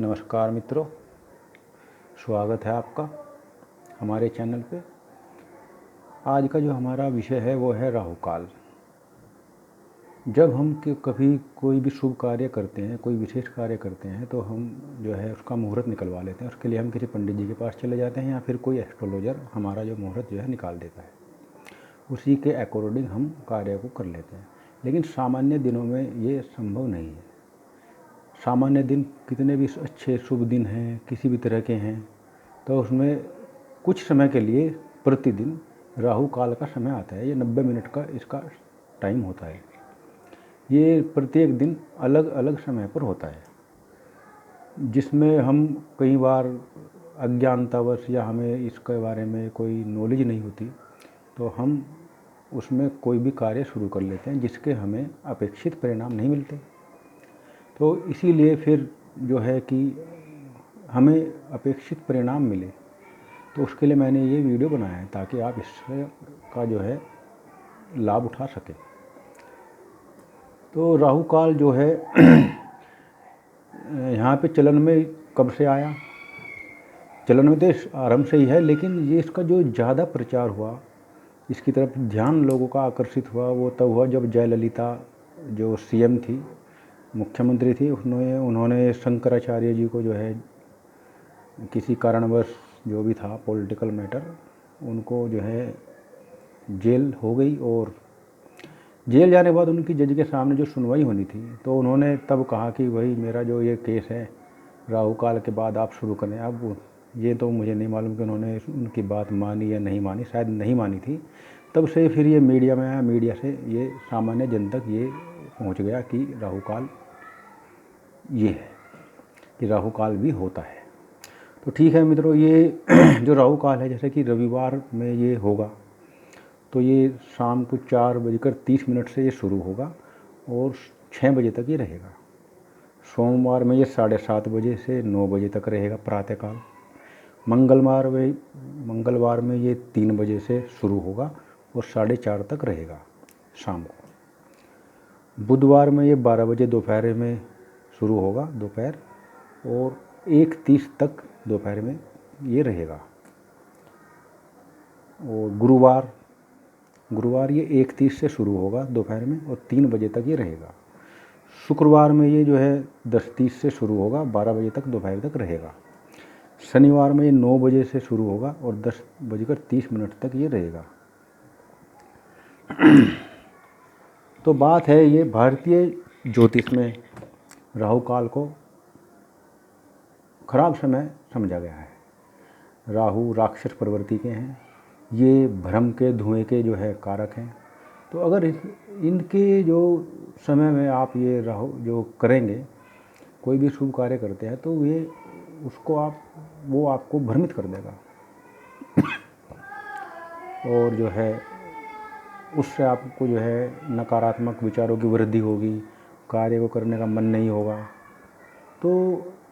नमस्कार मित्रों, स्वागत है आपका हमारे चैनल पे। आज का जो हमारा विषय है वो है राहु काल। जब हम कभी कोई भी शुभ कार्य करते हैं, कोई विशेष कार्य करते हैं, तो हम जो है उसका मुहूर्त निकलवा लेते हैं। उसके लिए हम किसी पंडित जी के पास चले जाते हैं या फिर कोई एस्ट्रोलॉजर हमारा जो मुहूर्त जो है निकाल देता है। उसी के अकॉर्डिंग हम कार्य को कर लेते हैं। लेकिन सामान्य दिनों में ये संभव नहीं है। सामान्य दिन कितने भी अच्छे शुभ दिन हैं, किसी भी तरह के हैं, तो उसमें कुछ समय के लिए प्रतिदिन राहु काल का समय आता है। ये 90 मिनट का इसका टाइम होता है। ये प्रत्येक दिन अलग अलग समय पर होता है, जिसमें हम कई बार अज्ञानतावश या हमें इसके बारे में कोई नॉलेज नहीं होती, तो हम उसमें कोई भी कार्य शुरू कर लेते हैं जिसके हमें अपेक्षित परिणाम नहीं मिलते। तो इसीलिए फिर जो है कि हमें अपेक्षित परिणाम मिले, तो उसके लिए मैंने ये वीडियो बनाया है ताकि आप इससे का जो है लाभ उठा सकें। तो राहु काल जो है यहाँ पे चलन में कब से आया? चलन में तो आरंभ से ही है, लेकिन ये इसका जो ज़्यादा प्रचार हुआ, इसकी तरफ ध्यान लोगों का आकर्षित हुआ, वो तब हुआ जब जयललिता जो सीएम थी, मुख्यमंत्री थी, उन्होंने शंकराचार्य जी को जो है किसी कारणवश जो भी था पॉलिटिकल मैटर, उनको जो है जेल हो गई। और जेल जाने के बाद उनकी जज के सामने जो सुनवाई होनी थी, तो उन्होंने तब कहा कि भाई मेरा जो ये केस है राहु काल के बाद आप शुरू करें। अब ये तो मुझे नहीं मालूम कि उन्होंने उनकी बात मानी या नहीं मानी, शायद नहीं मानी थी। तब से फिर ये मीडिया में आया, मीडिया से ये सामान्य जन तक ये पहुँच गया कि राहु काल ये है, कि राहु काल भी होता है। तो ठीक है मित्रों, ये जो राहु काल है, जैसे कि रविवार में ये होगा, तो ये शाम को 4:30 से ये शुरू होगा और 6 बजे तक ये रहेगा। सोमवार में ये 7:30 बजे से 9 बजे तक रहेगा प्रातःकाल। मंगलवार में ये 3 बजे से शुरू होगा और 4:30 तक रहेगा शाम को। बुधवार में ये 12 बजे दोपहर में शुरू होगा दोपहर, और 1:30 तक दोपहर में ये रहेगा। और गुरुवार ये 1:30 से शुरू होगा दोपहर में और 3 बजे तक ये रहेगा। शुक्रवार में ये जो है 10:30 से शुरू होगा, 12 बजे तक दोपहर तक रहेगा। शनिवार में ये 9 बजे से शुरू होगा और 10:30 तक ये रहेगा। तो बात है, ये भारतीय ज्योतिष में राहु काल को खराब समय समझा गया है। राहु राक्षस प्रवृत्ति के हैं, ये भ्रम के धुएं के जो है कारक हैं। तो अगर इनके जो समय में आप ये राहु जो करेंगे, कोई भी शुभ कार्य करते हैं, तो ये वो आपको भ्रमित कर देगा और जो है उससे आपको जो है नकारात्मक विचारों की वृद्धि होगी, कार्य को करने का मन नहीं होगा। तो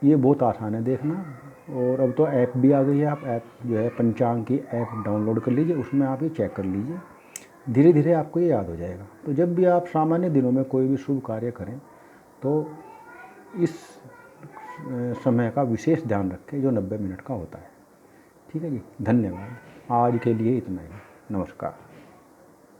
ये बहुत आसान है देखना। और अब तो ऐप भी आ गई है, आप ऐप जो है पंचांग की ऐप डाउनलोड कर लीजिए, उसमें आप ये चेक कर लीजिए, धीरे धीरे आपको ये याद हो जाएगा। तो जब भी आप सामान्य दिनों में कोई भी शुभ कार्य करें, तो इस समय का विशेष ध्यान रखें जो 90 मिनट का होता है। ठीक है जी, धन्यवाद। आज के लिए इतना ही। नमस्कार।